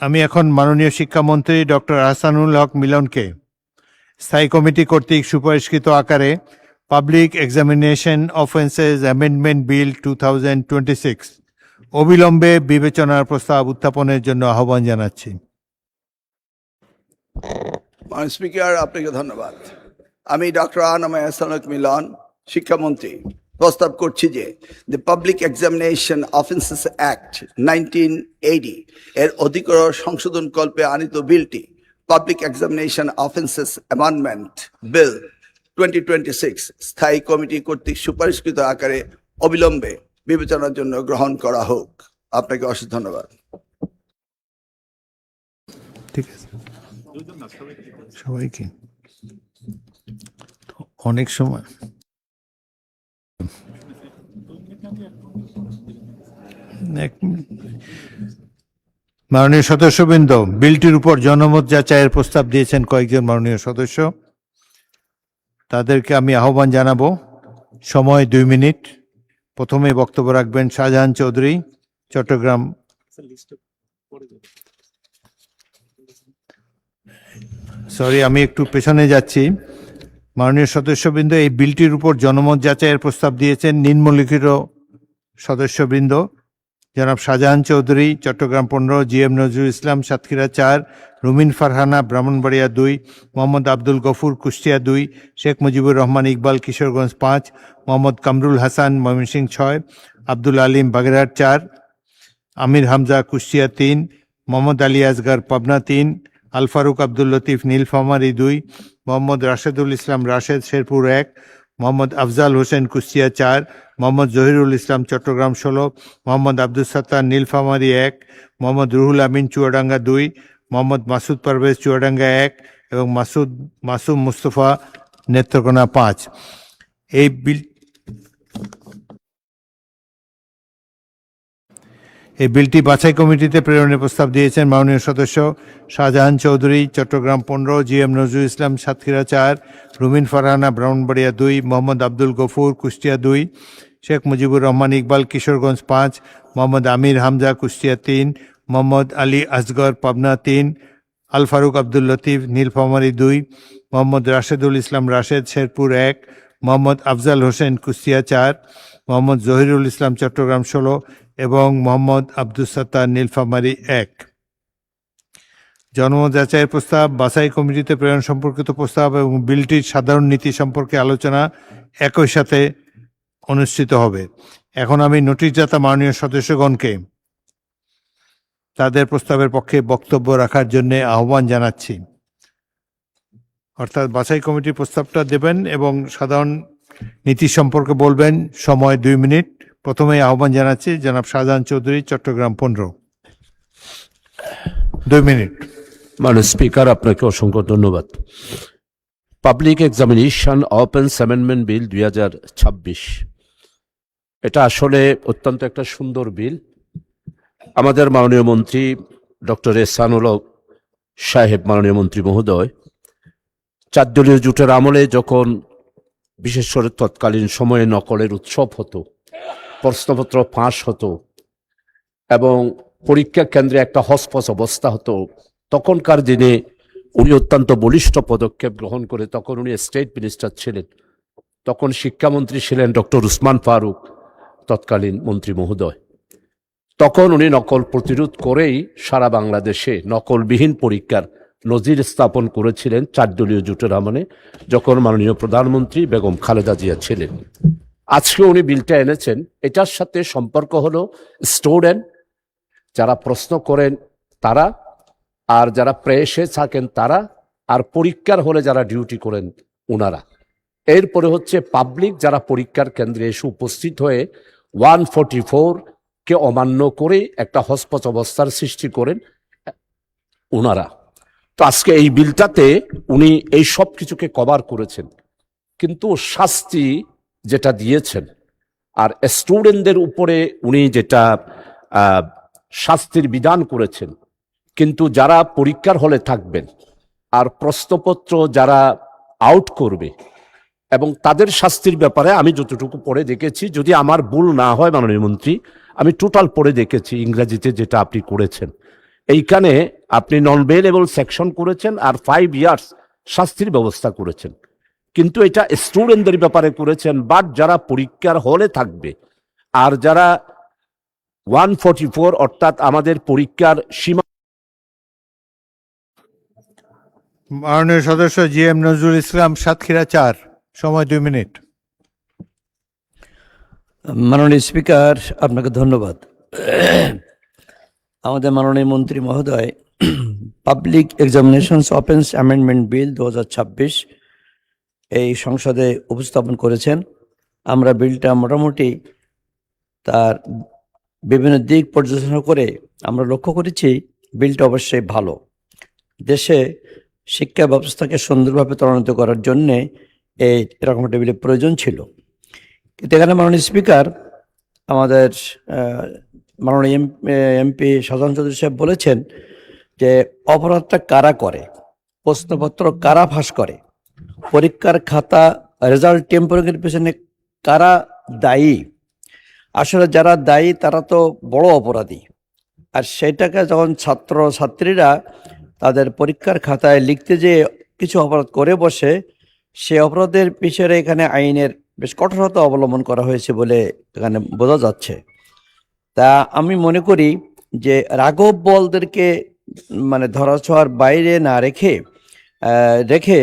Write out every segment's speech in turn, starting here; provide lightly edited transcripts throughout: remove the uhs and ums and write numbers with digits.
আমি এখন মাননীয় শিক্ষামন্ত্রী ডক্টর আহসানুল হক মিলনকে স্থায়ী কমিটি কর্তৃক সুপারিশকৃত আকারে public examination offences amendment bill 2026 অবিলম্বে বিবেচনার প্রস্তাব উত্থাপনের জন্য আহ্বান জানাচ্ছি। মাননীয় স্পিকার, আপনাকে ধন্যবাদ। আমি ডক্টর আহসানুল হক মিলন, শিক্ষামন্ত্রী, প্রস্তাব করছি যে the public examination offences act 1980 এর অধিকরণ সংশোধন কল্পে আনিত বিলটি public examination offences amendment bill 2026 স্থায়ী কমিটি কর্তৃক সুপারিশকৃত আকারে অবিলম্বে বিবেচনার জন্য গ্রহণ করা হোক। আপনাকে অশেষ ধন্যবাদ। ঠিক আছে, সবাইকে অনেক সময় মাননীয় সদস্যবৃন্দ, বিলটির উপর জনমত যাচাইয়ের প্রস্তাব দিয়েছেন কয়েকজন মাননীয় সদস্য। তাদেরকে আমি আহ্বান জানাবো। সময় 2 মিনিট। প্রথমে বক্তব্য রাখবেন শাহজাহান চৌধুরী, চট্টগ্রাম। সরি, আমি একটু পেছনে যাচ্ছি। মাননীয় সদস্যবৃন্দ, এই বিলটির উপর জনমত যাচাইয়ের প্রস্তাব দিয়েছেন নিম্নলিখিত সদস্যবৃন্দ: জনাব শাহজাহান চৌধুরী, চট্টগ্রাম 15, GM নজরুল ইসলাম, সাতক্ষীরা 4, রুমিন ফারহানা, ব্রাহ্মণবাড়িয়া 2, মোহাম্মদ আব্দুল গফুর, কুষ্টিয়া 2, শেখ মুজিবুর রহমান ইকবাল, কিশোরগঞ্জ 5, মোহাম্মদ কামরুল হাসান, ময়মনসিংহ 6, আব্দুল আলিম, বাগেরহাট 4, আমির হামজা, কুষ্টিয়া 3, মোহাম্মদ আলী আসগর, পাবনা 3, আল ফারুক আব্দুল লতিফ, নীলফামারী 2, মোহাম্মদ রাশেদুল ইসলাম, রাশেদ, শেরপুর 1, মোহাম্মদ আফজাল হোসেন, কুষ্টিয়া 4, মোহাম্মদ জহিরুল ইসলাম, চট্টগ্রাম 16, মোহাম্মদ আব্দুল সত্তার, নীলফামারী 1, মোহাম্মদ রুহুল আমিন, চুয়াডাঙ্গা 2, মোহাম্মদ মাসুদ পারভেজ, চুয়াডাঙ্গা 1 এবং মাসুম মুস্তফা, নেত্রকোনা 5। এই বিলটি বাছাই কমিটিতে প্রেরণের প্রস্তাব দিয়েছেন মাননীয় সদস্য শাহজাহান চৌধুরী, চট্টগ্রাম 15, GM নজরুল ইসলাম, সাতক্ষীরা 4, রুমিন ফারহানা, ব্রাহ্মণবাড়িয়া 2, মোহাম্মদ আব্দুল গফুর, কুষ্টিয়া 2, শেখ মুজিবুর রহমান ইকবাল, কিশোরগঞ্জ 5, মোহাম্মদ আমির হামজা, কুষ্টিয়া 3, মোহাম্মদ আলী আসগর, পাবনা 3, আল ফারুক আব্দুল লতিফ, নীলফামারী 2, মোহাম্মদ রাশেদুল ইসলাম, রাশেদ, শেরপুর 1, মোহাম্মদ আফজাল হোসেন, কুষ্টিয়া 4, মোহাম্মদ জহিরুল ইসলাম, চট্টগ্রাম 16 এবং মোহাম্মদ আব্দুল সত্তার, নীলফামারী 1। জনমত যাচাইয়ের প্রস্তাব, বাছাই কমিটিতে প্রেরণ সম্পর্কিত প্রস্তাব এবং বিলটির সাধারণ নীতি সম্পর্কে আলোচনা একই সাথে অনুষ্ঠিত হবে। এখন আমি নোটিশদাতা মাননীয় সদস্যগণকে তাদের প্রস্তাবের পক্ষে বক্তব্য রাখার জন্য আহ্বান জানাচ্ছি। অর্থাৎ বাছাই কমিটির প্রস্তাবটা দেবেন এবং সাধারণ নীতি সম্পর্কে বলবেন। সময় 2 মিনিট। প্রথমেই আহ্বান জানাচ্ছি জনাব শাহজাহান চৌধুরী, চট্টগ্রাম 15। 2 মিনিট। মাননীয় স্পিকার, আপনাকে অসংখ্য ধন্যবাদ। Public examination offence amendment bill 2026, এটা আসলে অত্যন্ত একটা সুন্দর বিল। আমাদের মাননীয় মন্ত্রী ডক্টর আহসানুল হক সাহেব, মাননীয় মন্ত্রী মহোদয়, 4 দলীয় জোটের আমলে যখন বিশেষ করে তৎকালীন সময়ে নকলের উৎসব হতো, প্রশ্নপত্র ফাঁস হতো এবং পরীক্ষা কেন্দ্রে একটা হসপস অবস্থা হতো, তখনকার দিনে উনি অত্যন্ত বলিষ্ঠ পদক্ষেপ গ্রহণ করে, তখন উনি স্টেট মিনিস্টার ছিলেন, তখন শিক্ষামন্ত্রী ছিলেন ডক্টর উসমান ফারুক, তৎকালীন মন্ত্রী মহোদয়। তখন উনি নকল প্রতিরোধ করেই সারা বাংলাদেশে নকলবিহীন পরীক্ষার নজির স্থাপন করেছিলেন 4 দলীয় জোটের আমলে, যখন মাননীয় প্রধানমন্ত্রী বেগম খালেদা জিয়া ছিলেন। আজকে উনি বিলটা এনেছেন। এটার সাথে সম্পর্ক হলো স্টুডেন্ট যারা প্রশ্ন করেন তারা, আর যারা প্রেসে থাকেন তারা, আর পরীক্ষার হলে যারা ডিউটি করেন ওনারা। এরপরে হচ্ছে পাবলিক, যারা পরীক্ষার কেন্দ্রে এসে উপস্থিত হয়ে 144-কে অমান্য করে একটা হসপস অবস্থার সৃষ্টি করেন ওনারা। তো আজকে এই বিলটাতে উনি এই সব কিছুকে কভার করেছেন, কিন্তু শাস্তি যেটা দিয়েছেন আর স্টুডেন্টদের উপরে উনি যেটা শাস্তির বিধান করেছেন, কিন্তু যারা পরীক্ষার হলে থাকবেন আর প্রশ্নপত্র যারা আউট করবে এবং তাদের শাস্তির ব্যাপারে আমি যতটুকু পড়ে দেখেছি, যদি আমার ভুল না হয় মাননীয় মন্ত্রী, আমি টোটাল পড়ে দেখেছি ইংরেজিতে যেটা আপনি করেছেন, এইখানে আপনি নন বেলেবল সেকশন করেছেন আর 5 ইয়ার্স শাস্তির ব্যবস্থা করেছেন, কিন্তু এটা স্টুডেন্টদের ব্যাপারে করেছেন। বাট যারা পরীক্ষার হলে থাকবে আর যারা 144 অর্থাৎ আমাদের পরীক্ষার সীমা। মাননীয় সদস্য জি এম নজরুল ইসলাম, সাতক্ষীরা 4, সময় 2 মিনিট। মাননীয় স্পিকার, আপনাকে ধন্যবাদ। আমাদের মাননীয় মন্ত্রী মহোদয় public examinations offence amendment bill 2026 এই সংসদে উপস্থাপন করেছেন। আমরা বিলটা মোটামুটি তার বিভিন্ন দিক পর্যালোচনা করে আমরা লক্ষ্য করেছি বিলটা অবশ্যই ভালো। দেশে শিক্ষা ব্যবস্থাকে সুন্দরভাবে ত্বরান্বিত করার জন্যে এরকম একটা বিলের প্রয়োজন ছিল। কিন্তু এখানে মাননীয় স্পিকার, আমাদের মাননীয় এমপি শাহজাহান চৌধুরী সাহেব বলেছেন যে অপরাধটা কারা করে, প্রশ্নপত্র কারা ফাঁস করে, পরীক্ষার খাতা রেজাল্ট টেম্পারিংয়ের পেছনে কারা দায়ী। আসলে যারা দায়ী তারা তো বড় অপরাধী, আর সেটাকে যখন ছাত্রীরা তাদের পরীক্ষার খাতায় লিখতে যে কিছু অপরাধ করে বসে, সে অপরাধের পিছনে এখানে আইনের বেশ কঠোরতা অবলম্বন করা হয়েছে বলে এখানে বোঝা যাচ্ছে। তা আমি মনে করি যে রাঘব বলদেরকে মানে ধরাছোঁয়ার বাইরে না রেখে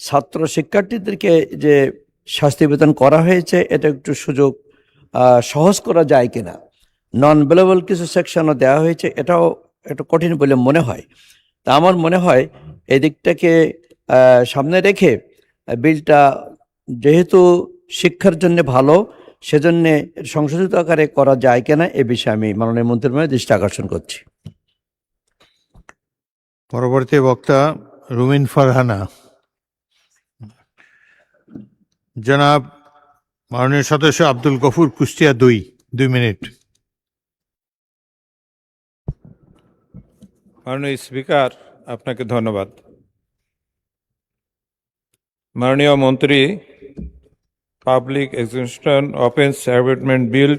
ছাত্র শিক্ষার্থীদেরকে যে শাস্তি বিধান করা হয়েছে, এটা একটু সুযোগ সহজ করা যায় কিনা। নন বেলেবল কিছু সেকশনও দেওয়া হয়েছে, এটাও একটু কঠিন বলে মনে হয়। তা আমার মনে হয় এদিকটাকে সামনে রেখে বিলটা যেহেতু শিক্ষার জন্য ভালো, সেজন্যে সংশোধিত আকারে করা যায় কিনা এ বিষয়ে আমি মাননীয় মন্ত্রীর দৃষ্টি আকর্ষণ করছি। পরবর্তী বক্তা রুমিন ফারহানা। জনাব মাননীয় সদস্য আব্দুল গফুর, কুষ্টিয়া 2 মিনিট। মাননীয় স্পিকার, আপনাকে ধন্যবাদ। মাননীয় মন্ত্রী, public examination offence amendment bill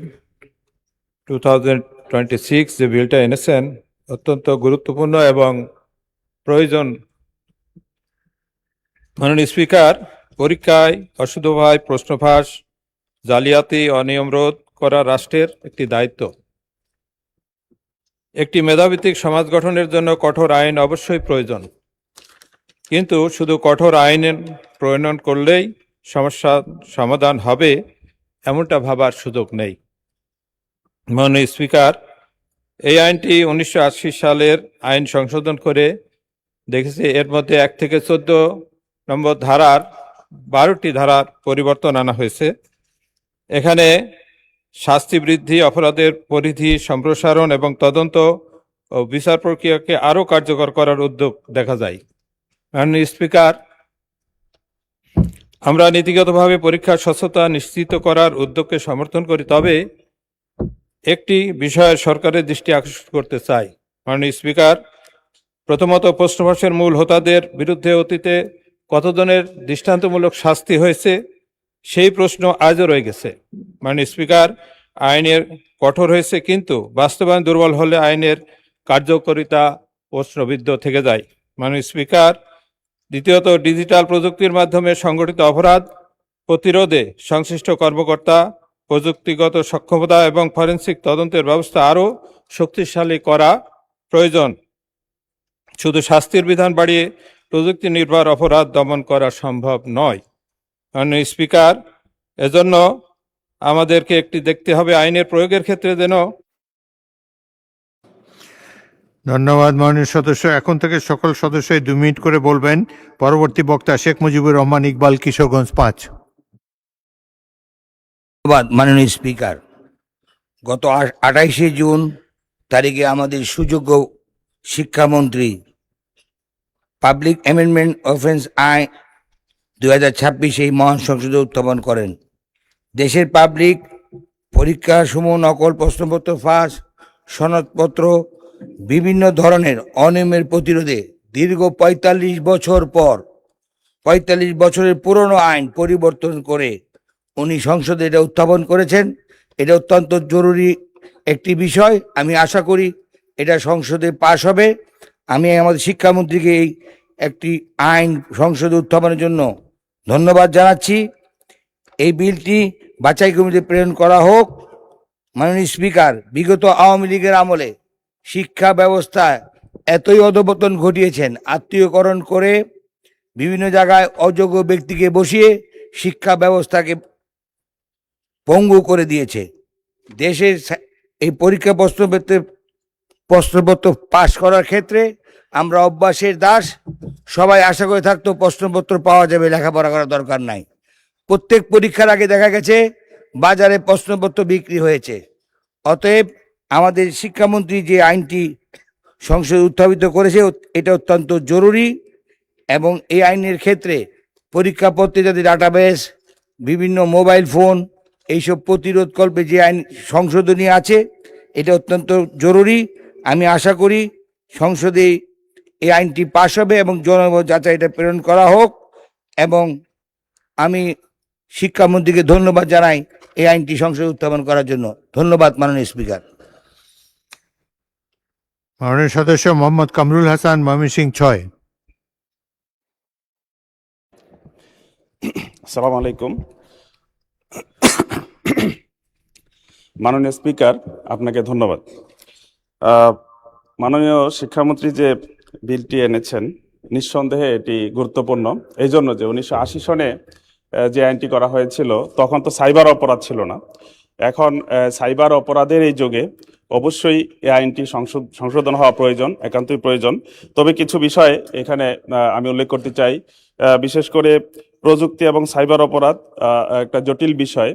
2026 যে বিলটা এনেছেন অত্যন্ত গুরুত্বপূর্ণ এবং প্রয়োজন। মাননীয় স্পিকার, পরীক্ষায় অশুদ্ধভাবে প্রশ্ন ফাঁস, জালিয়াতি, অনিয়ম রোধ করা রাষ্ট্রের একটি দায়িত্ব। একটি মেধাভিত্তিক সমাজ গঠনের জন্য কঠোর আইন অবশ্যই প্রয়োজন, কিন্তু শুধু কঠোর আইন প্রণয়ন করলেই সমস্যার সমাধান হবে এমনটা ভাবার সুযোগ নেই। মাননীয় স্পিকার, এই আইনটি 1980 সালের আইন সংশোধন করে দেখেছি, এর মধ্যে 1 থেকে 14 নম্বর ধারার 12টি ধারার পরিবর্তন আনা হয়েছে। এখানে শাস্তি বৃদ্ধি, অপরাধের পরিধি সম্প্রসারণ এবং তদন্ত ও বিচার প্রক্রিয়াকে আরও কার্যকর করার উদ্যোগ দেখা যায়। মাননীয় স্পিকার, আমরা নীতিগতভাবে পরীক্ষার স্বচ্ছতা নিশ্চিত করার উদ্যোগকে সমর্থন করি, তবে একটি বিষয়ে সরকারের দৃষ্টি আকর্ষণ করতে চাই। মাননীয় স্পিকার, প্রথমত প্রশ্ন ফাঁসের মূল হোতাদের বিরুদ্ধে অতীতে কতজনের দৃষ্টান্তমূলক শাস্তি হয়েছে সেই প্রশ্ন আজও রয়ে গেছে। মাননীয় স্পিকার, আইনের কঠোর হয়েছে কিন্তু বাস্তবায়ন দুর্বল হলে আইনের কার্যকারিতা প্রশ্নবিদ্ধ থেকে যায়। মাননীয় স্পিকার, দ্বিতীয়ত ডিজিটাল প্রযুক্তির মাধ্যমে সংগঠিত অপরাধ প্রতিরোধে সংশ্লিষ্ট কর্মকর্তা, প্রযুক্তিগত সক্ষমতা এবং ফরেনসিক তদন্তের ব্যবস্থা আরও শক্তিশালী করা প্রয়োজন। শুধু শাস্তির বিধান বাড়িয়ে প্রযুক্তি নির্ভর অপরাধ দমন করা সম্ভব নয়। মাননীয় স্পিকার, এজন্য আমাদেরকে একটি দেখতে হবে আইনের প্রয়োগের ক্ষেত্রে যেন। ধন্যবাদ মাননীয় সদস্য। এখন থেকে সকল সদস্যই 2 মিনিট করে বলবেন। পরবর্তী বক্তা শেখ মুজিবুর রহমান ইকবাল, কিশোরগঞ্জ 5। ধন্যবাদ মাননীয় স্পিকার। গত 28শে জুন তারিখে আমাদের সুযোগ্য শিক্ষামন্ত্রী পাবলিক অ্যামেন্ডমেন্ট অফেন্স আইন 2026 এই মহান সংসদে উত্থাপন করেন। দেশের পাবলিক পরীক্ষাসমূহ নকল, প্রশ্নপত্র ফাঁস, সনদপত্র বিভিন্ন ধরনের অনিয়মের প্রতিরোধে দীর্ঘ 45 বছর পর 45 বছরের পুরনো আইন পরিবর্তন করে উনি সংসদে এটা উত্থাপন করেছেন। এটা অত্যন্ত জরুরি একটি বিষয়। আমি আশা করি এটা সংসদে পাশ হবে। আমি আমাদের শিক্ষামন্ত্রীকে এই একটি আইন সংসদে উত্থাপনের জন্য ধন্যবাদ জানাচ্ছি। এই বিলটি বাছাই কমিটিতে প্রেরণ করা হোক। মাননীয় স্পিকার, বিগত আওয়ামী লীগের আমলে শিক্ষা ব্যবস্থায় এতই অধপতন ঘটিয়েছেন, আত্মীয়করণ করে বিভিন্ন জায়গায় অযোগ্য ব্যক্তিকে বসিয়ে শিক্ষা ব্যবস্থাকে পঙ্গু করে দিয়েছে। দেশের এই পরীক্ষা প্রশ্নপত্র পাশ করার ক্ষেত্রে আমরা অভ্যাসের দাস। সবাই আশা করে থাকতো প্রশ্নপত্র পাওয়া যাবে, লেখাপড়া করার দরকার নাই। প্রত্যেক পরীক্ষার আগে দেখা গেছে বাজারে প্রশ্নপত্র বিক্রি হয়েছে। অতএব আমাদের শিক্ষামন্ত্রী যে আইনটি সংসদে উত্থাপিত করেছে এটা অত্যন্ত জরুরি, এবং এই আইনের ক্ষেত্রে পরীক্ষাপত্রে যাতে ডাটাবেস, বিভিন্ন মোবাইল ফোন এইসব প্রতিরোধকল্পে যে আইন সংশোধনী আছে এটা অত্যন্ত জরুরি। আমি আশা করি সংসদে এই আইনটি পাশ হবে এবং জনমত যাচাইটা প্রেরণ করা হোক, এবং আমি শিক্ষামন্ত্রীকে ধন্যবাদ জানাই এই আইনটি সংসদে উত্থাপন করার জন্য। ধন্যবাদ মাননীয় স্পিকার। মাননীয় সদস্য মোহাম্মদ কামরুল হাসান, ময়মনসিংহ 6। আসসালামু আলাইকুম। মাননীয় স্পিকার, আপনাকে ধন্যবাদ। মাননীয় শিক্ষামন্ত্রী যে বিলটি এনেছেন, নিঃসন্দেহে এটি গুরুত্বপূর্ণ। এই জন্য যে 1980 সনে যে আইনটি করা হয়েছিল তখন তো সাইবার অপরাধ ছিল না। এখন সাইবার অপরাধের এই যুগে অবশ্যই এই আইনটি সংশোধন হওয়া প্রয়োজন, একান্তই প্রয়োজন। তবে কিছু বিষয় এখানে আমি উল্লেখ করতে চাই। বিশেষ করে প্রযুক্তি এবং সাইবার অপরাধ একটা জটিল বিষয়।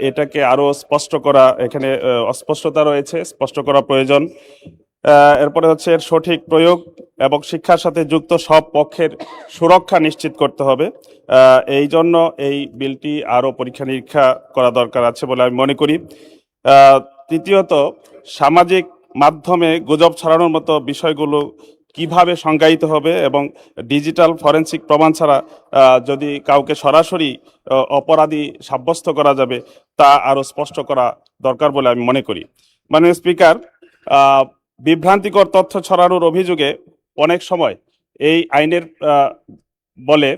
এটাকে আরো স্পষ্ট করা, এখানে অস্পষ্টতা রয়েছে, স্পষ্ট করা প্রয়োজন। এরপরে হচ্ছে এর সঠিক প্রয়োগ এবং শিক্ষার সাথে যুক্ত সব পক্ষের সুরক্ষা নিশ্চিত করতে হবে। এই জন্য এই বিলটি আরো পরীক্ষা নিরীক্ষা করা দরকার আছে বলে আমি মনে করি। তৃতীয়ত, সামাজিক মাধ্যমে গুজব ছড়ানোর মতো বিষয়গুলো কিভাবে সংজ্ঞায়িত হবে এবং ডিজিটাল ফরেনসিক প্রমাণ ছাড়া যদি কাউকে সরাসরি অপরাধী সাব্যস্ত করা যাবে তা আরো স্পষ্ট করা দরকার বলে আমি মনে করি। মাননীয় স্পিকার, বিভ্রান্তিকর তথ্য ছড়ানোর অভিযোগে অনেক সময় এই আইনের বলে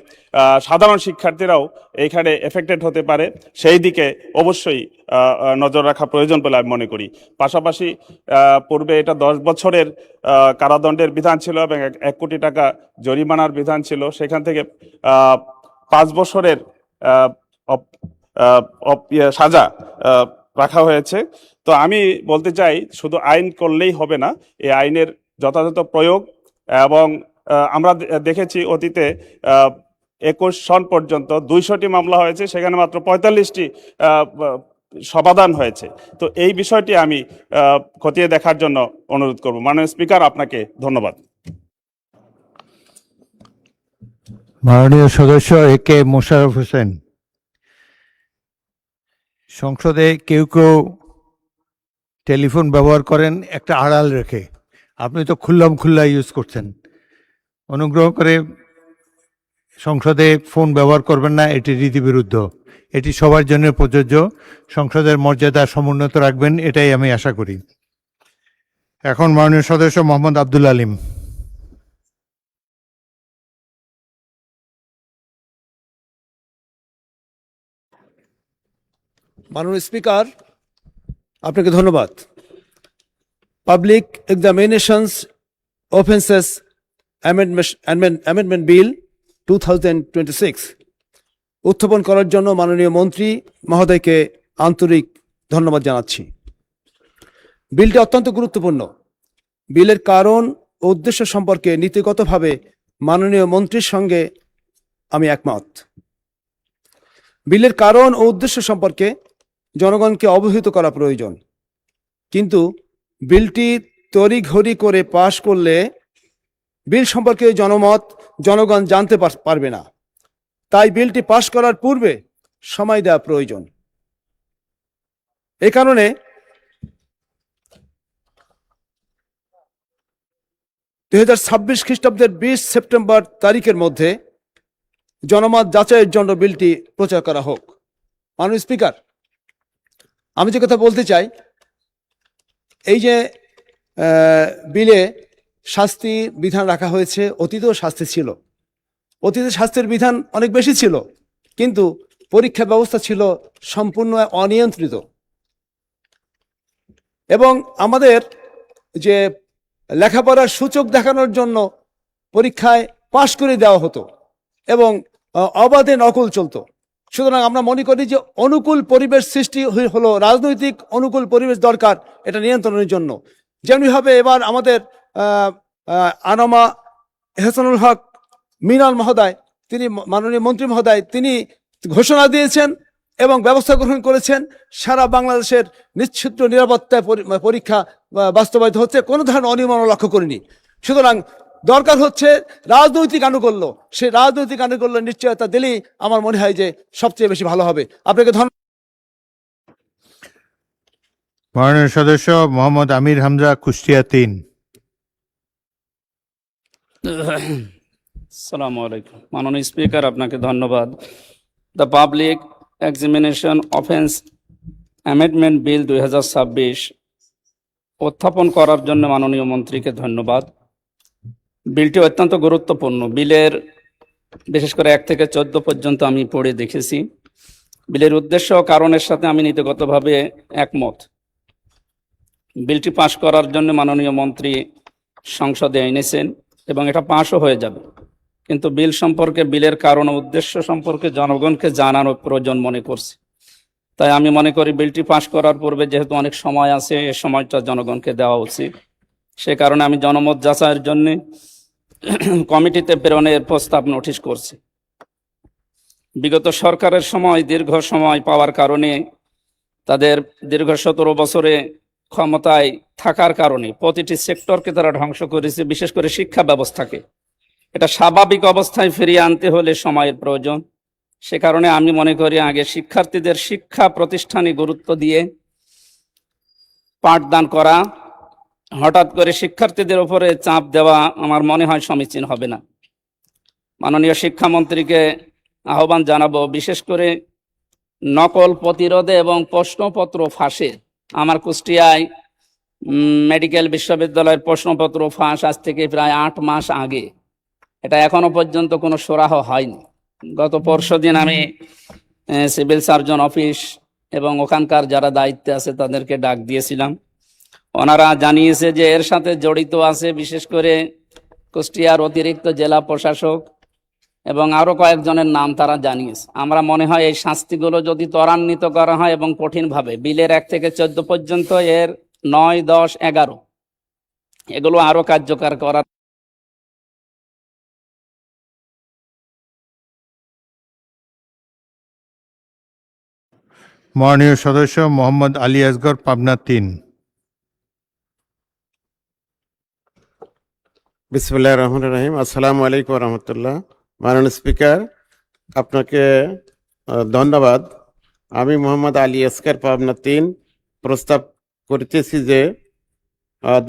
সাধারণ শিক্ষার্থীরাও এখানে এফেক্টেড হতে পারে, সেই দিকে অবশ্যই নজর রাখা প্রয়োজন বলে আমি মনে করি। পাশাপাশি পূর্বে এটা 10 বছরের কারাদণ্ডের বিধান ছিল এবং 1 কোটি টাকা জরিমানার বিধান ছিল, সেখান থেকে 5 বছরের সাজা রাখা হয়েছে। তো আমি বলতে চাই, শুধু আইন করলেই হবে না, এই আইনের যথাযথ প্রয়োগ। এবং আমরা দেখেছি অতীতে 21 সন পর্যন্ত 200টি মামলা হয়েছে, সেখানে মাত্র 45টি সমাধান হয়েছে। তো এই বিষয়টি আমি খতিয়ে দেখার জন্য অনুরোধ করব। মাননীয় স্পিকার, আপনাকে ধন্যবাদ। মাননীয় সদস্য একে মোশাররফ হোসেন। সংসদে কেউ কেউ টেলিফোন ব্যবহার করেন একটা আড়াল রেখে, আপনি তো খুল্লা ইউজ করছেন। অনুগ্রহ করে সংসদে ফোন ব্যবহার করবেন না, এটি রীতিবিরুদ্ধ। এটি সবার জন্য প্রযোজ্য। সংসদের মর্যাদা সমুন্নত রাখবেন, এটাই আমি আশা করি। এখন মাননীয় সদস্য মোহাম্মদ আব্দুল আলিম। মাননীয় স্পিকার, আপনাকে ধন্যবাদ। Public examinations offences amendment bill 2026 উত্থাপন করার জন্য মাননীয় মন্ত্রী মহোদয়কে আন্তরিক ধন্যবাদ জানাচ্ছি। বিলটি অত্যন্ত গুরুত্বপূর্ণ। বিলের কারণ ও উদ্দেশ্য সম্পর্কে নীতিগতভাবে মাননীয় মন্ত্রীর সঙ্গে আমি একমত। বিলের কারণ ও উদ্দেশ্য সম্পর্কে জনগণকে অবহিত করা প্রয়োজন, কিন্তু বিলটি তড়িঘড়ি করে পাশ করলে বিল সম্পর্কে জনগণ জানতে পারবে না। তাই বিলটি পাশ করার পূর্বে সময় দেওয়া প্রয়োজন। এ কারণে 2026 খ্রিস্টাব্দের 20 সেপ্টেম্বর তারিখের মধ্যে জনমত যাচাইয়ের জন্য বিলটি প্রচার করা হোক। মাননীয় স্পিকার, আমি যে কথা বলতে চাই, এই যে বিলে শাস্তি বিধান রাখা হয়েছে। অতীতেও শাস্তি ছিল, অতীতে শাস্তির বিধান অনেক বেশি ছিল, কিন্তু পরীক্ষা ব্যবস্থা ছিল সম্পূর্ণ অনিয়ন্ত্রিত। এবং আমাদের যে লেখাপড়ার সূচক দেখানোর জন্য পরীক্ষায় পাশ করে দেওয়া হতো এবং অবাধে নকল চলতো। সুতরাং আমরা মনে করি যে অনুকূল পরিবেশ সৃষ্টি হলো, রাজনৈতিক অনুকূল পরিবেশ দরকার এটা নিয়ন্ত্রণের জন্য। যেমনিভাবে এবার আমাদের আনামা এহসানুল হক মিনাল মহোদয়, তিনি মাননীয় মন্ত্রী মহোদয়, তিনি ঘোষণা দিয়েছেন এবং ব্যবস্থা গ্রহণ করেছেন সারা বাংলাদেশের নিশ্চিদ্র নিরাপত্তায় পরীক্ষা বাস্তবায়িত হচ্ছে, কোনো ধরনের অনিয়ম আমরা লক্ষ্য করিনি। সুতরাং দরকার হচ্ছে রাজনৈতিক আনুকূল্য, সেই রাজনৈতিক আনুকূল্য নিশ্চয়তা দিলেই আমার মনে হয় যে সবচেয়ে বেশি ভালো হবে। আপনাকে ধন্যবাদ। মাননীয় সদস্য মোহাম্মদ আমির হামজা, কুষ্টিয়া 3। আসসালামু আলাইকুম। মাননীয় স্পিকার, আপনাকে ধন্যবাদ। The public examination offence amendment bill 2026 উত্থাপন করার জন্য মাননীয় মন্ত্রীকে ধন্যবাদ। বিলটি অত্যন্ত গুরুত্বপূর্ণ। বিলের বিশেষ করে 1 থেকে 14 পর্যন্ত আমি পড়ে দেখেছি। বিলের উদ্দেশ্য ও কারণের সাথে আমি নীতিগতভাবে একমত। বিলটি পাশ করার জন্য মাননীয় মন্ত্রী সংসদে এনেছেন এবং এটা পাশও হয়ে যাবে, কিন্তু বিল সম্পর্কে, বিলের কারণ ও উদ্দেশ্য সম্পর্কে জনগণকে জানানোর প্রয়োজন মনে করছি। তাই আমি মনে করি বিলটি পাশ করার পূর্বে যেহেতু অনেক সময় আছে, এই সময়টা জনগণকে দেওয়া উচিত। সে কারণে আমি জনমত যাচাইয়ের জন্য কমিটিতে প্রেরণের প্রস্তাব নোটিশ করছি। বিগত সরকারের সময় দীর্ঘ সময় পাওয়ার কারণে, তাদের দীর্ঘ 17 বছরে ক্ষমতায় থাকার কারণে প্রতিটি সেক্টরকে তারা ধ্বংস করেছে, বিশেষ করে শিক্ষা ব্যবস্থাকে। এটা স্বাভাবিক অবস্থায় ফিরিয়ে আনতে হলে সময়ের প্রয়োজন। সে কারণে আমি মনে করি আগে শিক্ষার্থীদের শিক্ষা প্রতিষ্ঠানে গুরুত্ব দিয়ে পাঠদান করা, হঠাৎ করে শিক্ষার্থীদের উপরে চাপ দেওয়া আমার মনে হয় সমীচীন হবে না। মাননীয় শিক্ষামন্ত্রীকে আহ্বান জানাবো, বিশেষ করে নকল প্রতিরোধে এবং প্রশ্নপত্র ফাঁসে। আমার কুষ্টিয়ায় মেডিকেল বিশ্ববিদ্যালয়ের প্রশ্নপত্র ফাঁস আজ থেকে প্রায় 8 মাস আগে, এটা এখনো পর্যন্ত কোনো সুরাহ হয়নি। গত পরশুদিন আমি সিভিল সার্জন অফিস এবং ওখানকার যারা দায়িত্বে আছে তাদেরকে ডাক দিয়েছিলাম। ওনারা জানিয়েছে যে এর সাথে জড়িত আছে বিশেষ করে কুষ্টিয়ার অতিরিক্ত জেলা প্রশাসক এবং আরো কয়েকজনের নাম তারা জানিয়েছে। আমরা মনে হয় এই শাস্তিগুলো যদি ত্বরান্বিত করা হয় এবং কঠিনভাবে, বিলের 1 থেকে 14 পর্যন্ত, এর 9, 10, 11 এগুলো আরো কার্যকর করা। মাননীয় সদস্য মোহাম্মদ আলী আসগর, পাবনা 3। বিসমিল্লাহির রহমানির রহিম। আসসালামু আলাইকুম রহমতুল্লাহ। মাননীয় স্পিকার, আপনাকে ধন্যবাদ। আমি মোহাম্মদ আলী আসগর, পাবনা 3 প্রস্তাব করিতেছি যে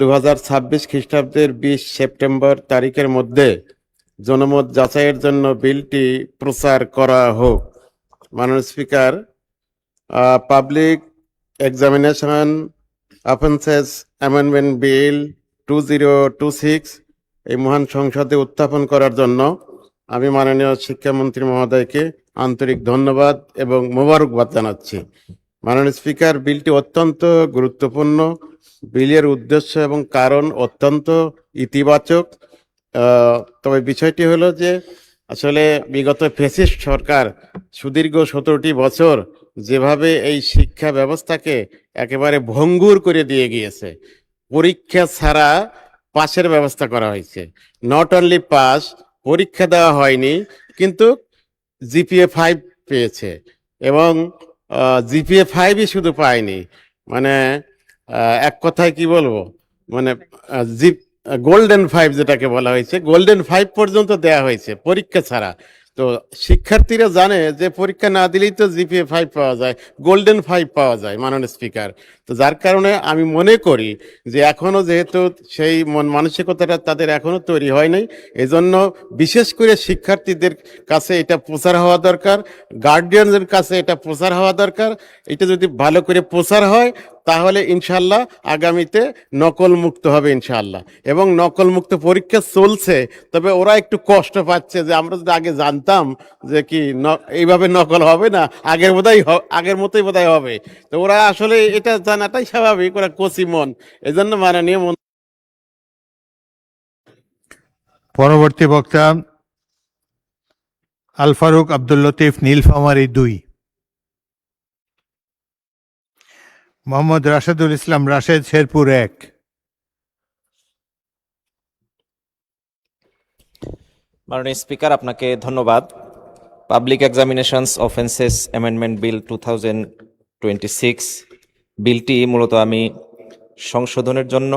2026 খ্রিস্টাব্দের 20 সেপ্টেম্বর তারিখের মধ্যে জনমত যাচাইয়ের জন্য বিলটি প্রচার করা হোক। মাননীয় speaker, public examination offences amendment bill 2026 এই মহান সংসদে উত্থাপন করার জন্য আমি মাননীয় শিক্ষামন্ত্রী মহোদয়কে আন্তরিক ধন্যবাদ এবং মোবারকবাদ জানাচ্ছি। মাননীয় স্পিকার, বিলটি অত্যন্ত গুরুত্বপূর্ণ। বিলের উদ্দেশ্য এবং কারণ অত্যন্ত ইতিবাচক। তবে বিষয়টি হলো যে আসলে বিগত ফ্যাসিস্ট সরকার সুদীর্ঘ 17টি বছর যেভাবে এই শিক্ষা ব্যবস্থাকে একেবারে ভঙ্গুর করে দিয়ে গিয়েছে, পরীক্ষা ছাড়া পাসের ব্যবস্থা করা হয়েছে। নট অনলি পাস, পরীক্ষা দেওয়া হয়নি কিন্তু জিপিএ 5 পেয়েছে এবং জিপিএ 5ই শুধু পায়নি, মানে এক কথায় কি বলবো, মানে গোল্ডেন 5 যেটাকে বলা হয়েছে, গোল্ডেন 5 পর্যন্ত দেয়া হয়েছে পরীক্ষা ছাড়া। তো শিক্ষার্থীরা জানে যে পরীক্ষা না দিলেই তো জিপিএ 5 পাওয়া যায়, গোল্ডেন 5 পাওয়া যায় মাননীয় স্পিকার। তো যার কারণে আমি মনে করি যে এখনো যেহেতু সেই মানসিকতাটা তাদের এখনো তৈরি হয় নাই, এজন্য বিশেষ করে শিক্ষার্থীদের কাছে এটা প্রচার হওয়া দরকার, গার্ডিয়ানদের কাছে এটা প্রচার হওয়া দরকার। এটা যদি ভালো করে প্রচার হয় তাহলে ইনশাল্লাহ আগামীতে নকল মুক্ত হবে ইনশাল্লাহ। এবং নকল মুক্ত পরীক্ষা চলছে, তবে ওরা একটু কষ্ট পাচ্ছে যে আমরা যদি আগে জানতাম যে কি এইভাবে নকল হবে না, আগের মতোই বোধহয় হবে। তো ওরা আসলে এটা জানাটাই স্বাভাবিক, ওরা কচি মন, এজন্য মাননীয় পরবর্তী বক্তা আল ফারুক আব্দুল লতিফ, নীলফামারী 2। মোহাম্মদ রাশেদুল ইসলাম রাশেদ, শেরপুর 1। মাননীয় স্পিকার, আপনাকে ধন্যবাদ। Public examinations offences amendment bill 2026 বিলটি মূলত আমি সংশোধনের জন্য,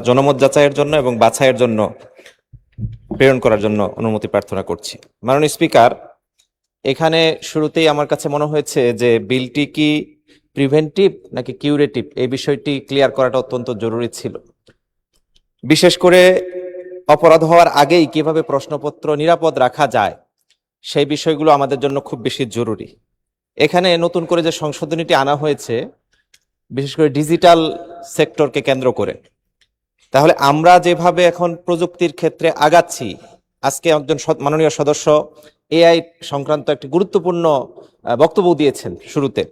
জনমত যাচাইয়ের জন্য এবং বাছাইয়ের জন্য প্রেরণ করার জন্য অনুমতি প্রার্থনা করছি। মাননীয় স্পিকার, এখানে শুরুতেই আমার কাছে মনে হয়েছে যে বিলটি কি প্রিভেন্টিভ নাকি কিউরেটিভ, এই বিষয়টি ক্লিয়ার করাটা অত্যন্ত জরুরি ছিল। বিশেষ করে অপরাধ হওয়ার আগেই কিভাবে প্রশ্নপত্র নিরাপদ রাখা যায়, সেই বিষয়গুলো আমাদের জন্য খুব বেশি জরুরি। এখানে নতুন করে যে সংশোধনীটি আনা হয়েছে, বিশেষ করে ডিজিটাল সেক্টরকে কেন্দ্র করে, তাহলে আমরা যেভাবে এখন প্রযুক্তির ক্ষেত্রে আগাচ্ছি, আজকে একজন মাননীয় সদস্য এআই সংক্রান্ত একটি গুরুত্বপূর্ণ বক্তব্য দিয়েছেন শুরুতে।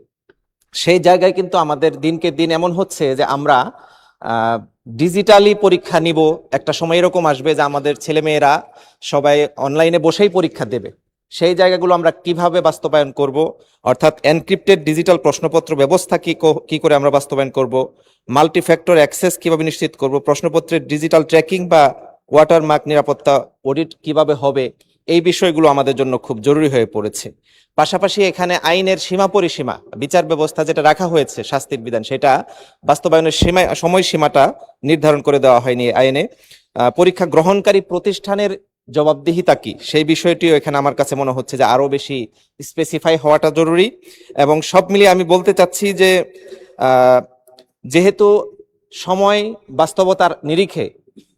সেই জায়গায় কিন্তু আমাদের দিনকে দিন এমন হচ্ছে যে আমরা ডিজিটালি পরীক্ষা নিব, একটা সময় এরকম আসবে যে আমাদের ছেলেমেয়েরা সবাই অনলাইনে বসেই পরীক্ষা দেবে। সেই জায়গাগুলো আমরা কিভাবে বাস্তবায়ন করব, অর্থাৎ এনক্রিপ্টেড ডিজিটাল প্রশ্নপত্র ব্যবস্থা কি করে আমরা বাস্তবায়ন করব, মাল্টি ফ্যাক্টর অ্যাক্সেস কিভাবে নিশ্চিত করব, প্রশ্নপত্রের ডিজিটাল ট্র্যাকিং বা ওয়াটারমার্ক নিরাপত্তা অডিট কিভাবে হবে, এই বিষয়গুলো আমাদের জন্য খুব জরুরি হয়ে পড়েছে। পাশাপাশি এখানে আইনের সীমা পরিসীমা, বিচার ব্যবস্থা যেটা রাখা হয়েছে, শাস্তির বিধান, সেটা বাস্তবায়নের সময়সীমাটা নির্ধারণ করে দেওয়া হয়নি আইনে। পরীক্ষা গ্রহণকারী প্রতিষ্ঠানের জবাবদিহিতা কি, সেই বিষয়টিও এখানে আমার কাছে মনে হচ্ছে যে আরো বেশি স্পেসিফাই হওয়াটা জরুরি। এবং সব মিলিয়ে আমি বলতে চাচ্ছি যে যেহেতু সময় বাস্তবতার নিরিখে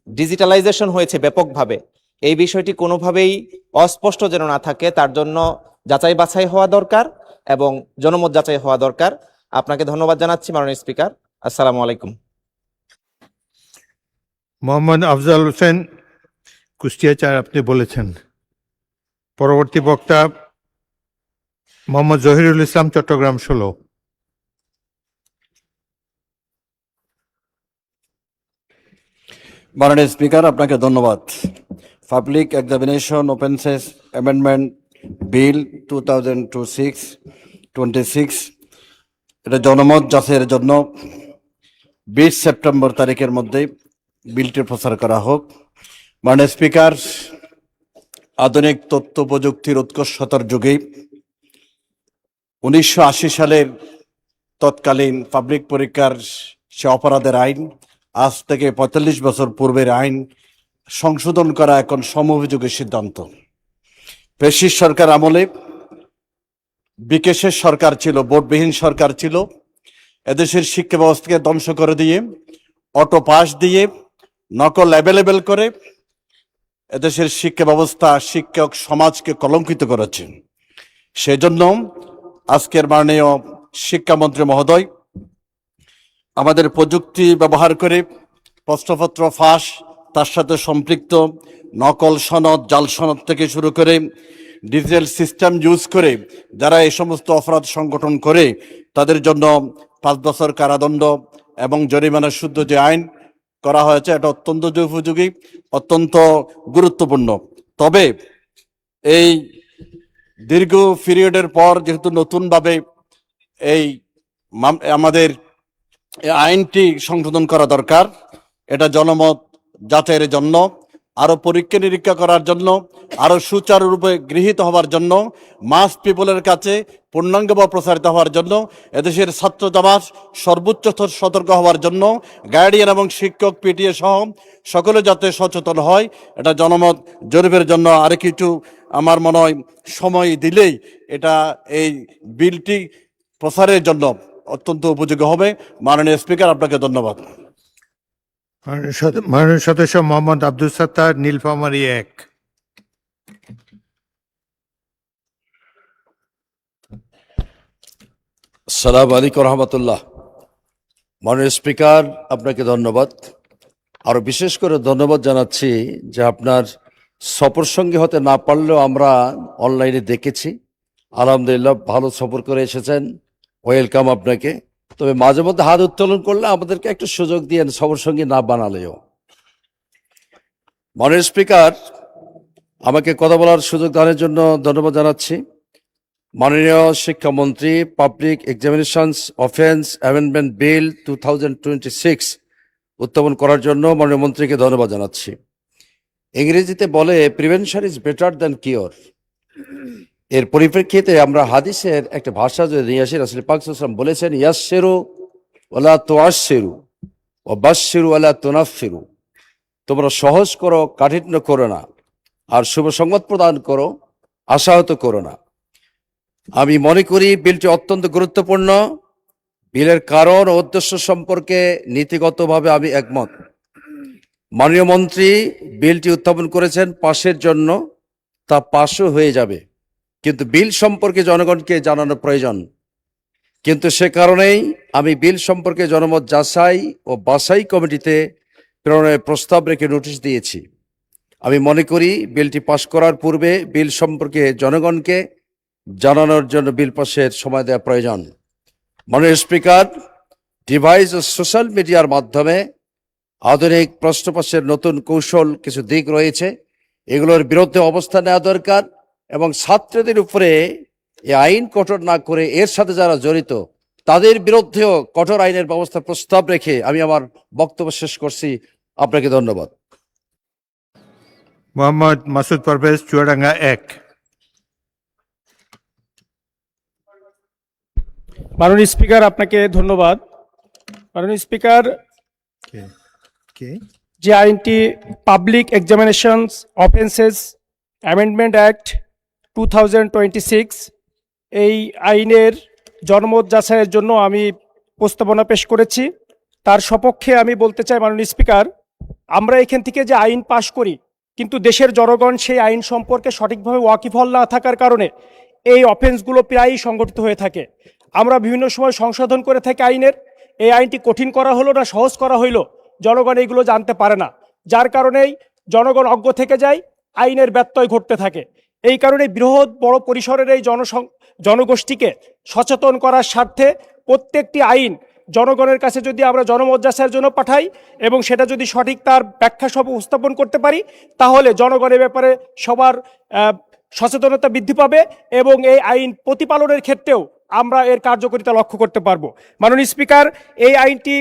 ডিজিটালাইজেশন হয়েছে ব্যাপকভাবে, এই বিষয়টি কোনোভাবেই অস্পষ্ট যেন না থাকে, তার জন্য যাচাই বাছাই হওয়া দরকার এবং জনমত যাচাই হওয়া দরকার। আপনাকে ধন্যবাদ জানাচ্ছি মাননীয় স্পিকার। আসসালামু আলাইকুম। মোহাম্মদ আফজাল হোসেন, কুষ্টিয়া 4 আপনি বলেছেন। পরবর্তী বক্তা মোহাম্মদ জহিরুল ইসলাম, চট্টগ্রাম 16। মাননীয় স্পিকার, আপনাকে ধন্যবাদ। Public examination offences amendment bill 2026 এটা জনমত যাচাইয়ের জন্য 20 সেপ্টেম্বর তারিখের মধ্যে বিলটি প্রচার করা হোক। মাননীয় স্পিকার, আধুনিক তথ্য প্রযুক্তির উৎকর্ষতার যুগে 1980 সালের তৎকালীন পাবলিক পরীক্ষার সে অপরাধের আইন, আজ থেকে 45 বছর পূর্বের আইন সংশোধন করা এখন সমঅভিযোগের সিদ্ধান্ত। পেশির সরকার আমলে বিকেশের সরকার ছিল, ভোটবিহীন সরকার ছিল, এদেশের শিক্ষা ব্যবস্থাকে ধ্বংস করে দিয়ে, অটো পাস দিয়ে, নকল অ্যাভেলেবেল করে এদেশের শিক্ষা ব্যবস্থা, শিক্ষক সমাজকে কলঙ্কিত করেছে। সেজন্য আজকের মাননীয় শিক্ষামন্ত্রী মহোদয় আমাদের প্রযুক্তি ব্যবহার করে প্রশ্নপত্র ফাঁস, তার সাথে সম্পৃক্ত নকল সনদ, জাল সনদ থেকে শুরু করে ডিজিটাল সিস্টেম ইউজ করে যারা এই সমস্ত অপরাধ সংগঠন করে তাদের জন্য 5 বছর কারাদণ্ড এবং জরিমানা শুদ্ধ যে আইন করা হয়েছে, এটা অত্যন্ত উপযোগী, অত্যন্ত গুরুত্বপূর্ণ। তবে এই দীর্ঘ পিরিয়ডের পর যেহেতু নতুনভাবে এই আমাদের আইনটি সংশোধন করা দরকার, এটা জনমত যাচাইয়ের জন্য, আরো পরীক্ষা নিরীক্ষা করার জন্য, আরো সুচারুরূপে গৃহীত হওয়ার জন্য, মাস পিপলের কাছে পূর্ণাঙ্গভাবে প্রসারিত হওয়ার জন্য, এদেশের ছাত্র সমাজ সর্বোচ্চ সতর্ক হওয়ার জন্য, গার্ডিয়ান এবং শিক্ষক পিটিএ সহ সকলে যাতে সচেতন হয়, এটা জনমত জরিপের জন্য আরো কিছু আমার মনে হয় সময় দিলেই এটা এই বিলটি প্রসারের জন্য অত্যন্ত উপযোগী হবে। মাননীয় স্পিকার, আপনাকে ধন্যবাদ। মাননীয় সদস্য মোহাম্মদ আব্দুল সাত্তার, নীলফামারী 1। আসসালামু আলাইকুম রহমতুল্লাহ। মাননীয় স্পিকার, আপনাকে ধন্যবাদ। আরো বিশেষ করে ধন্যবাদ জানাচ্ছি যে আপনার সফর সঙ্গী হতে না পারলেও আমরা অনলাইনে দেখেছি, আলহামদুলিল্লাহ ভালো সফর করে এসেছেন, ওয়েলকাম আপনাকে। তবে মাঝে মধ্যে হাত উত্তোলন করলে আমাদেরকে একটু সুযোগ দিয়ে সফর সঙ্গী না বানালেও। মাননীয় স্পিকার, আমাকে কথা বলার সুযোগ দেওয়ার জন্য ধন্যবাদ জানাচ্ছি। মাননীয় শিক্ষামন্ত্রী public examinations offence amendment bill 2026 উত্থাপন করার জন্য মাননীয় মন্ত্রীকে ধন্যবাদ জানাচ্ছি। ইংরেজিতে বলে prevention is better than cure. এর পরিপ্রেক্ষিতে আমরা হাদিসের একটা ভাষা যদি নিয়ে আসি, রাসূল পাক সাল্লাল্লাহু আলাইহি ওয়াসাল্লাম বলেছেন, ইয়াসসিরু ওয়ালা তুআসসিরু ওয়া বাশশিরু ওয়ালা তুনাফফিরু। তোমরা সহজ করো, কাঠিন্য করো না, আর শুভ সংবাদ প্রদান করো, আশাহত করো না। আমি মনে করি বিলটি অত্যন্ত গুরুত্বপূর্ণ। বিলের কারণ ও উদ্দেশ্য সম্পর্কে নীতিগতভাবে আমি একমত। মাননীয় মন্ত্রী বিলটি উত্থাপন করেছেন পাশের জন্য, তা পাশও হয়ে যাবে, কিন্তু বিল সম্পর্কে জনগণকে জানানো প্রয়োজন। কিন্তু সে কারণেই আমি বিল সম্পর্কে জনমত যাচাই ও বাছাই কমিটিতে প্রেরণের প্রস্তাব রেখে নোটিশ দিয়েছি। আমি মনে করি বিলটি পাশ করার পূর্বে বিল সম্পর্কে জনগণকে জানানোর জন্য বিল পাশের সময় দেওয়া প্রয়োজন। মাননীয় স্পিকার, ডিভাইস ও সোশ্যাল মিডিয়ার মাধ্যমে আধুনিক প্রশ্ন পাশের নতুন কৌশল কিছু দিক রয়েছে, এগুলোর বিরুদ্ধে অবস্থান নেওয়া দরকার এবং ছাত্রদের উপরে এই আইন কঠোর না করে এর সাথে যারা জড়িত তাদের বিরুদ্ধেও কঠোর আইনের ব্যবস্থা প্রস্তাব রেখে আমি আমার বক্তব্য শেষ করছি। আপনাকে ধন্যবাদ। মোহাম্মদ মাসুদ পারভেজ, চুয়াডাঙ্গা 1। মাননীয় স্পিকার, আপনাকে ধন্যবাদ। মাননীয় স্পিকার, যে আইনটি public examinations offences amendment act 2026, এই আইনের জনমত যাচাইয়ের জন্য আমি প্রস্তাবনা পেশ করেছি। তার সপক্ষে আমি বলতে চাই, মাননীয় স্পিকার, আমরা এখান থেকে যে আইন পাশ করি, কিন্তু দেশের জনগণ সেই আইন সম্পর্কে সঠিকভাবে ওয়াকিবহাল না থাকার কারণে এই অফেন্সগুলো প্রায়ই সংঘটিত হয়ে থাকে। আমরা বিভিন্ন সময় সংশোধন করে থাকি আইনের, এই আইনটি কঠিন করা হলো না সহজ করা হইলো, জনগণ এইগুলো জানতে পারে না, যার কারণেই জনগণ অজ্ঞ থেকে যায়, আইনের ব্যত্যয় ঘটতে থাকে। এই কারণে বৃহৎ বড় পরিসরের এই জনগোষ্ঠীকে সচেতন করার স্বার্থে প্রত্যেকটি আইন জনগণের কাছে যদি আমরা জনমত যাচাইয়ের জন্য পাঠাই এবং সেটা যদি সঠিক তার ব্যাখ্যা সব উপস্থাপন করতে পারি, তাহলে জনগণের ব্যাপারে সবার সচেতনতা বৃদ্ধি পাবে এবং এই আইন প্রতিপালনের ক্ষেত্রেও আমরা এর কার্যকারিতা লক্ষ্য করতে পারবো। মাননীয় স্পিকার, এই আইনটি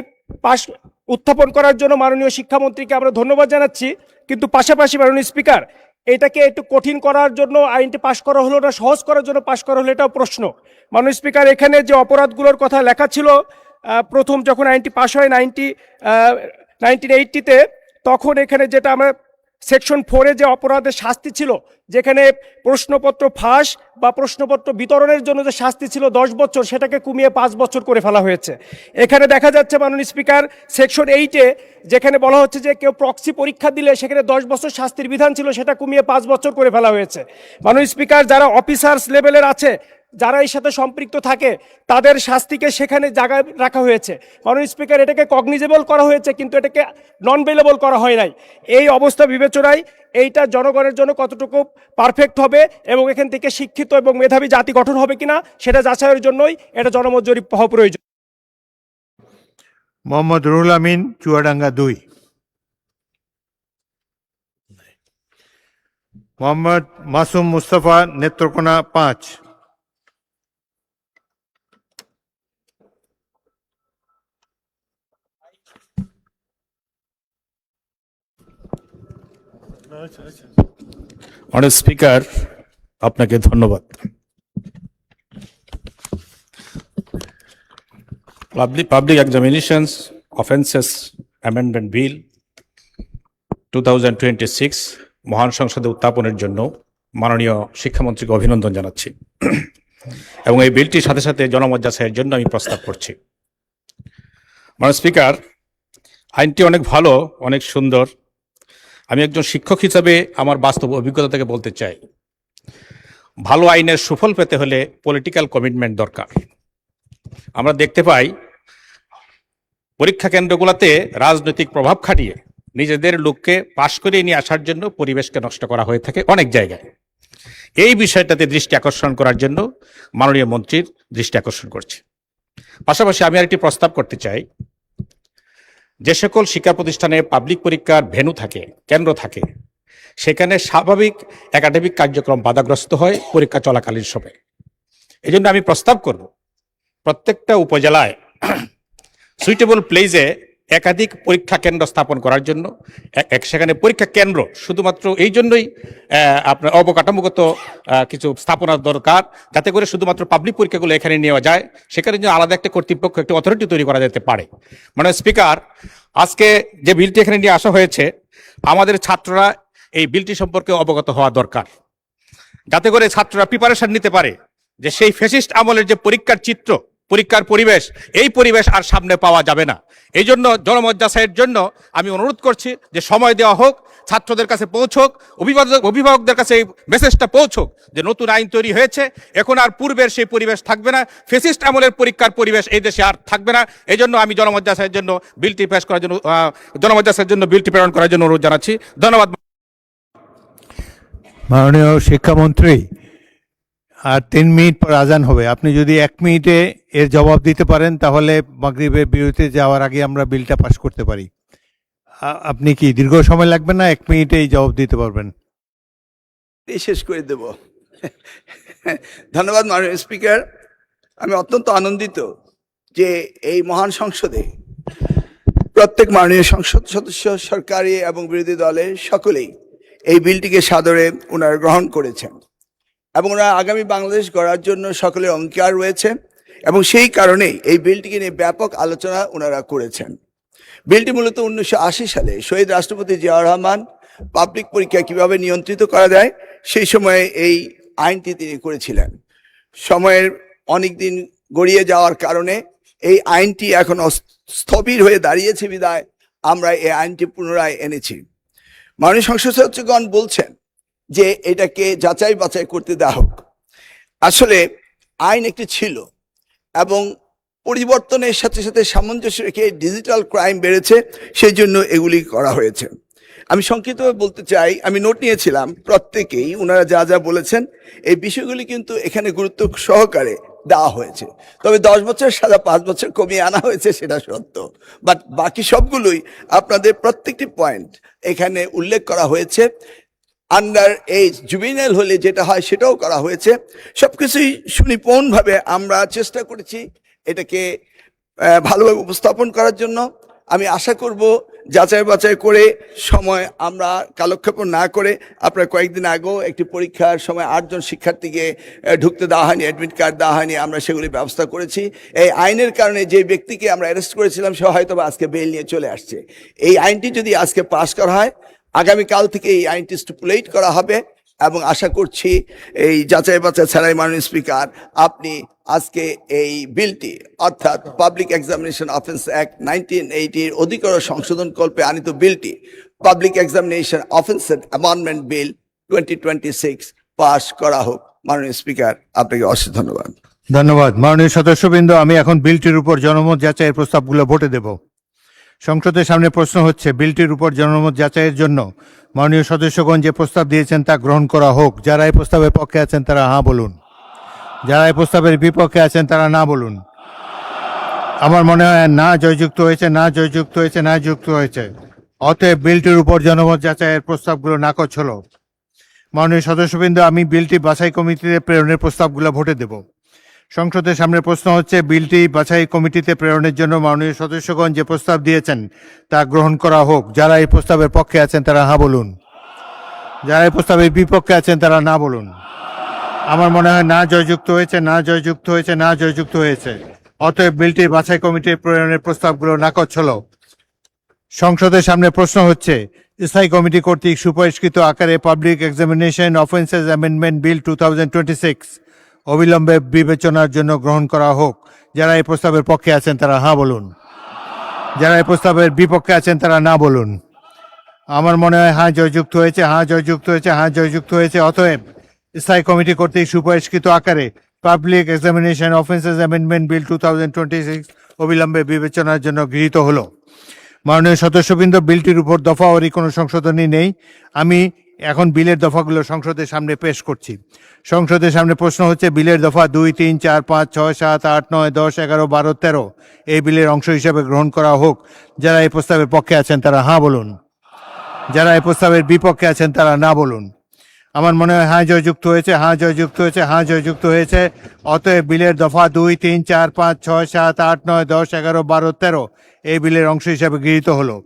উত্থাপন করার জন্য মাননীয় শিক্ষামন্ত্রীকে আমরা ধন্যবাদ জানাচ্ছি, কিন্তু পাশাপাশি মাননীয় স্পিকার, এটাকে একটু কঠিন করার জন্য আইনটি পাশ করা হলো না সহজ করার জন্য পাশ করা হলো, এটাও প্রশ্ন। মাননীয় স্পিকার, এখানে যে অপরাধগুলোর কথা লেখা ছিল, প্রথম যখন আইনটি পাশ হয় 1980-তে, তখন এখানে যেটা আমরা সেকশন 4-এ যে অপরাধের শাস্তি ছিল, যেখানে প্রশ্নপত্র ফাঁস বা প্রশ্নপত্র বিতরণের জন্য যে শাস্তি ছিল 10 বছর, সেটাকে কমিয়ে 5 বছর করে ফেলা হয়েছে। এখানে দেখা যাচ্ছে মাননীয় স্পিকার, সেকশন 8-এ যেখানে বলা হচ্ছে যে কেউ প্রক্সি পরীক্ষা দিলে সেখানে 10 বছর শাস্তির বিধান ছিল, সেটা কমিয়ে 5 বছর করে ফেলা হয়েছে। মাননীয় স্পিকার, যারা অফিসার্স লেভেলের আছে, যারা এর সাথে সম্পৃক্ত থাকে, তাদের শাস্তিকে সেখানে জায়গায় রাখা হয়েছে। মাননীয় স্পিকার, এটাকে কগনিজেবল করা হয়েছে, কিন্তু এটাকে নন বেলেবল করা হয় নাই। এই অবস্থা বিবেচনায় এইটা জনগণের জন্য কতটুকু পারফেক্ট হবে এবং এখান থেকে শিক্ষিত এবং মেধাবী জাতি গঠন হবে কিনা সেটা যাচাইয়ের জন্যই এটা জনমত জরিপ হওয়া প্রয়োজন। মোহাম্মদ রুহুল আমিন, চুয়াডাঙ্গা 2। মোহাম্মদ মাসুম মুস্তাফা, নেত্রকোনা 5। মাননীয় স্পিকার, আপনাকে ধন্যবাদ। Public examinations offences amendment bill 2026 মহান সংসদে উত্থাপনের জন্য মাননীয় শিক্ষামন্ত্রীকে অভিনন্দন জানাচ্ছি এবং এই বিলটির সাথে সাথে জনমত যাচাইয়ের জন্য আমি প্রস্তাব করছি। মাননীয় স্পিকার, আইনটি অনেক ভালো, অনেক সুন্দর। আমি একজন শিক্ষক হিসাবে আমার বাস্তব অভিজ্ঞতা থেকে বলতে চাই, ভালো আইনের সুফল পেতে হলে পলিটিক্যাল কমিটমেন্ট দরকার। আমরা দেখতে পাই পরীক্ষা কেন্দ্রগুলোতে রাজনৈতিক প্রভাব খাটিয়ে নিজেদের লোককে পাশ করে নিয়ে আসার জন্য পরিবেশকে নষ্ট করা হয়ে থাকে অনেক জায়গায়। এই বিষয়টাতে দৃষ্টি আকর্ষণ করার জন্য মাননীয় মন্ত্রীর দৃষ্টি আকর্ষণ করছে। পাশাপাশি আমি আরেকটি প্রস্তাব করতে চাই, যে সকল শিক্ষা প্রতিষ্ঠানে পাবলিক পরীক্ষার ভেন্যু থাকে, কেন্দ্র থাকে, সেখানে স্বাভাবিক একাডেমিক কার্যক্রম বাধাগ্রস্ত হয় পরীক্ষা চলাকালীন সময়ে। এই জন্য আমি প্রস্তাব করব প্রত্যেকটা উপজেলায় সুইটেবল প্লেসে একাধিক পরীক্ষা কেন্দ্র স্থাপন করার জন্য সেখানে পরীক্ষা কেন্দ্র শুধুমাত্র এই জন্যই আপনার অবকাঠামোগত কিছু স্থাপনার দরকার, যাতে করে শুধুমাত্র পাবলিক পরীক্ষাগুলো এখানে নেওয়া যায়। সেখানে জন্য আলাদা একটা কর্তৃপক্ষ, একটা অথরিটি তৈরি করা যেতে পারে। মানে স্পিকার, আজকে যে বিলটি এখানে নিয়ে আসা হয়েছে, আমাদের ছাত্ররা এই বিলটি সম্পর্কে অবগত হওয়া দরকার, যাতে করে ছাত্ররা প্রিপারেশন নিতে পারে যে সেই ফ্যাসিস্ট আমলের যে পরীক্ষার চিত্র, পরীক্ষার পরিবেশ, এই পরিবেশ আর সামনে পাওয়া যাবে না। এই জন্য জনমত যাচাইয়ের জন্য আমি অনুরোধ করছি যে সময় দেওয়া হোক, ছাত্রদের কাছে পৌঁছক, অভিভাবকদের কাছে এই মেসেজটা পৌঁছক যে নতুন আইন তৈরি হয়েছে, এখন আর পূর্বের সেই পরিবেশ থাকবে না, ফ্যাসিস্ট আমলের পরীক্ষার পরিবেশ এই দেশে আর থাকবে না। এই জন্য আমি জনমত যাচাইয়ের জন্য বিলটি পেশ করার জন্য জনমত যাচাইয়ের জন্য বিলটি প্রেরণ করার জন্য অনুরোধ জানাচ্ছি। ধন্যবাদ। মাননীয় শিক্ষামন্ত্রী, আর 3 মিনিট পর আজান হবে। আপনি যদি 1 মিনিটে এর জবাব দিতে পারেন, তাহলে মাগরিবের বিরতিতে যাওয়ার আগে আমরা বিলটা পাশ করতে পারি। আপনি কি দীর্ঘ সময় লাগবে না 1 মিনিটেই জবাব দিতে পারবেন? শেষ করে দেব। ধন্যবাদ মাননীয় স্পিকার। আমি অত্যন্ত আনন্দিত যে এই মহান সংসদে প্রত্যেক মাননীয় সংসদ সদস্য, সরকারি এবং বিরোধী দলের সকলেই এই বিলটিকে সাদরে ওনারা গ্রহণ করেছেন এবং ওনারা আগামী বাংলাদেশ গড়ার জন্য সকলের অঙ্গীকার রয়েছে এবং সেই কারণেই এই বিলটিকে নিয়ে ব্যাপক আলোচনা ওনারা করেছেন। বিলটি মূলত 1980 সালে শহীদ রাষ্ট্রপতি জিয়াউর রহমান পাবলিক পরীক্ষা কিভাবে নিয়ন্ত্রিত করা যায় সেই সময়ে এই আইনটি তিনি করেছিলেন। সময়ের অনেক দিন গড়িয়ে যাওয়ার কারণে এই আইনটি এখন স্থবির হয়ে দাঁড়িয়েছে বিধায় আমরা এই আইনটি পুনরায় এনেছি। মাননীয় সংসদ সদস্যগণ বলছেন যে এটাকে যাচাই বাছাই করতে দেওয়া হোক। আসলে আইন একটি ছিল এবং পরিবর্তনের সাথে সাথে সামঞ্জস্য রেখে ডিজিটাল ক্রাইম বেড়েছে, সেই জন্য এগুলি করা হয়েছে। আমি সংক্ষিপ্তভাবে বলতে চাই, আমি নোট নিয়েছিলাম, প্রত্যেকেই ওনারা যা যা বলেছেন এই বিষয়গুলি কিন্তু এখানে গুরুত্ব সহকারে দেওয়া হয়েছে। তবে 10 বছর সাজা 5 বছর কমিয়ে আনা হয়েছে, সেটা সত্য, বাট বাকি সবগুলোই আপনাদের প্রত্যেকটি পয়েন্ট এখানে উল্লেখ করা হয়েছে। আন্ডার এজ জুবিনাইল হলে যেটা হয় সেটাও করা হয়েছে। সবকিছুই সুনিপুণভাবে আমরা চেষ্টা করেছি এটাকে ভালোভাবে উপস্থাপন করার জন্য। আমি আশা করব যাচাই বাছাই করে সময় আমরা কালক্ষেপণ না করে, আপনার কয়েকদিন আগেও একটি পরীক্ষার সময় 8 জন শিক্ষার্থীকে ঢুকতে দেওয়া হয়নি, অ্যাডমিট কার্ড দেওয়া হয়নি, আমরা সেগুলি ব্যবস্থা করেছি। এই আইনের কারণে যে ব্যক্তিকে আমরা অ্যারেস্ট করেছিলাম সে হয়তো আজকে বেল নিয়ে চলে আসছে। এই আইনটি যদি আজকে পাস করা হয়, আগামীকাল থেকে এই আইনটি স্টিপুলেট করা হবে এবং আশা করছি এই যাচাই বাছাই ছাড়াই মাননীয় স্পিকার আপনি আজকে এই বিলটি অর্থাৎ পাবলিক এক্সামিনেশন অফেন্স অ্যাক্ট 1980 অধিকতর সংশোধন কল্পে আনিত বিলটি public examination offence amendment bill 2026 pass করা হোক। মাননীয় স্পিকার, আপনাকে অশেষ ধন্যবাদ। ধন্যবাদ। মাননীয় সদস্যবৃন্দ, আমি এখন বিলটির উপর জনমত যাচাইয়ের প্রস্তাবগুলো ভোটে দেব। সংসদের সামনে প্রশ্ন হচ্ছে, বিলটির উপর জনমত যাচাইয়ের জন্য মাননীয় সদস্যগণ যে প্রস্তাব দিয়েছেন তা গ্রহণ করা হোক। যারা এই প্রস্তাবের পক্ষে আছেন তারা হাঁ বলুন, যারা এই প্রস্তাবের বিপক্ষে আছেন তারা না বলুন। আমার মনে হয় না জয়যুক্ত হয়েছে, না জয়যুক্ত হয়েছে, না যুক্ত হয়েছে। অতএব বিলটির উপর জনমত যাচাইয়ের প্রস্তাবগুলো নাকচ হলো। মাননীয় সদস্যবৃন্দ, আমি বিলটি বাছাই কমিটিতে প্রেরণের প্রস্তাবগুলো ভোটে দেব। সংসদের সামনে প্রশ্ন হচ্ছে, বিলটি বাছাই কমিটিতে প্রেরণের জন্য মাননীয় সদস্যগণ যে প্রস্তাব দিয়েছেন তা গ্রহণ করা হোক। যারা এই প্রস্তাবের পক্ষে আছেন তারা হাঁ বলুন, যারা এই প্রস্তাবের বিপক্ষে আছেন তারা না বলুন। আমার মনে হয় না জয়যুক্ত হয়েছে, না জয়যুক্ত হয়েছে, না জয়যুক্ত হয়েছে। অতএব বিলটি বাছাই কমিটির প্রেরণের প্রস্তাবগুলো নাকচ হলো। সংসদের সামনে প্রশ্ন হচ্ছে, স্থায়ী কমিটি কর্তৃক সুপারিশকৃত আকারে public examination offences amendment bill 2026 অবিলম্বে বিবেচনার জন্য গ্রহণ করা হোক। যারা এই প্রস্তাবের পক্ষে আছেন তারা হাঁ বলুন, যারা এই প্রস্তাবের বিপক্ষে আছেন তারা না বলুন। আমার মনে হয় হাঁ জয়যুক্ত হয়েছে, হাঁ জয়যুক্ত হয়েছে, হাঁ জয়যুক্ত হয়েছে। অতএব স্থায়ী কমিটি কর্তৃক সুপারিশকৃত আকারে public examination offences amendment bill 2026 অবিলম্বে বিবেচনার জন্য গৃহীত হলো। মাননীয় সদস্যবৃন্দ, বিলটির উপর দফাওয়ারি কোনো সংশোধনী নেই। আমি এখন বিলের দফাগুলো সংসদের সামনে পেশ করছি। সংসদের সামনে প্রশ্ন হচ্ছে বিলের দফা 2, 3, 4, 5, 6, 7, 8, 9, 10, 11, 12, 13 এই বিলের অংশ হিসেবে গ্রহণ করা হোক। যারা এই প্রস্তাবের পক্ষে আছেন তারা হাঁ বলুন, যারা এই প্রস্তাবের বিপক্ষে আছেন তারা না বলুন। আমার মনে হয় হাঁ জয়যুক্ত হয়েছে, হাঁ জয়যুক্ত হয়েছে, হাঁ জয়যুক্ত হয়েছে। অতএব বিলের দফা 2, 3, 4, 5, 6, 7, 8, 9, 10, 11, 12, 13 এই বিলের অংশ হিসেবে গৃহীত হলো।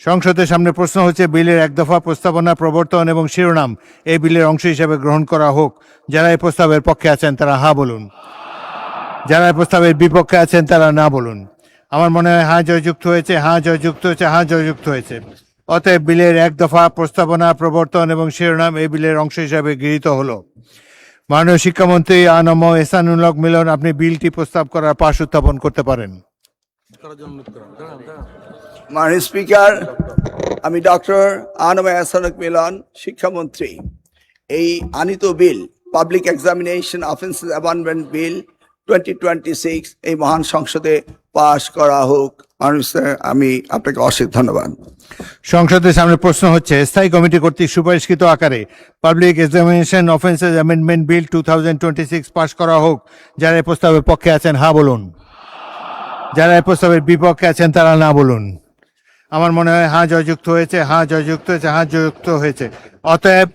সংসদের সামনে প্রশ্ন হচ্ছে বিলের এক দফা প্রস্তাবনা, প্রবর্তন এবং শিরোনাম এই বিলের অংশ হিসেবে গ্রহণ করা হোক। যারা এই প্রস্তাবের পক্ষে আছেন তারা হাঁ বলুন, যারা এই প্রস্তাবের বিপক্ষে আছেন তারা না বলুন। আমার মনে হয় হাঁ জয়যুক্ত হয়েছে, হাঁ জয়যুক্ত হয়েছে, হাঁ জয়যুক্ত হয়েছে। অতএব বিলের এক দফা প্রস্তাবনা, প্রবর্তন এবং শিরোনাম এই বিলের অংশ হিসেবে গৃহীত হলো। মাননীয় শিক্ষামন্ত্রী আনম এহসানুল হক মিলন, আপনি বিলটি প্রস্তাব করার পাশ উত্থাপন করতে পারেন। মাননীয় স্পিকার, আমি ডক্টর আনম এহসানুল হক মিলন, শিক্ষামন্ত্রী, এই আনিত bill public examination offences amendment bill 2026 এই মহান সংসদে পাশ করা হোক। মাননীয় স্যার, আমি আপনাকে অশেষ ধন্যবাদ। সংসদের সামনে প্রশ্ন হচ্ছে স্থায়ী কমিটি কর্তৃক সুপারিশকৃত আকারে public examination offences amendment bill 2026 পাশ করা হোক। যারা এই প্রস্তাবের পক্ষে আছেন হাঁ বলুন, যারা এই প্রস্তাবের বিপক্ষে আছেন তারা না বলুন। আমার মনে হয় হাঁ জয়যুক্ত হয়েছে, হাঁ জয়যুক্ত হয়েছে, হাঁ জয়যুক্ত হয়েছে। অতএব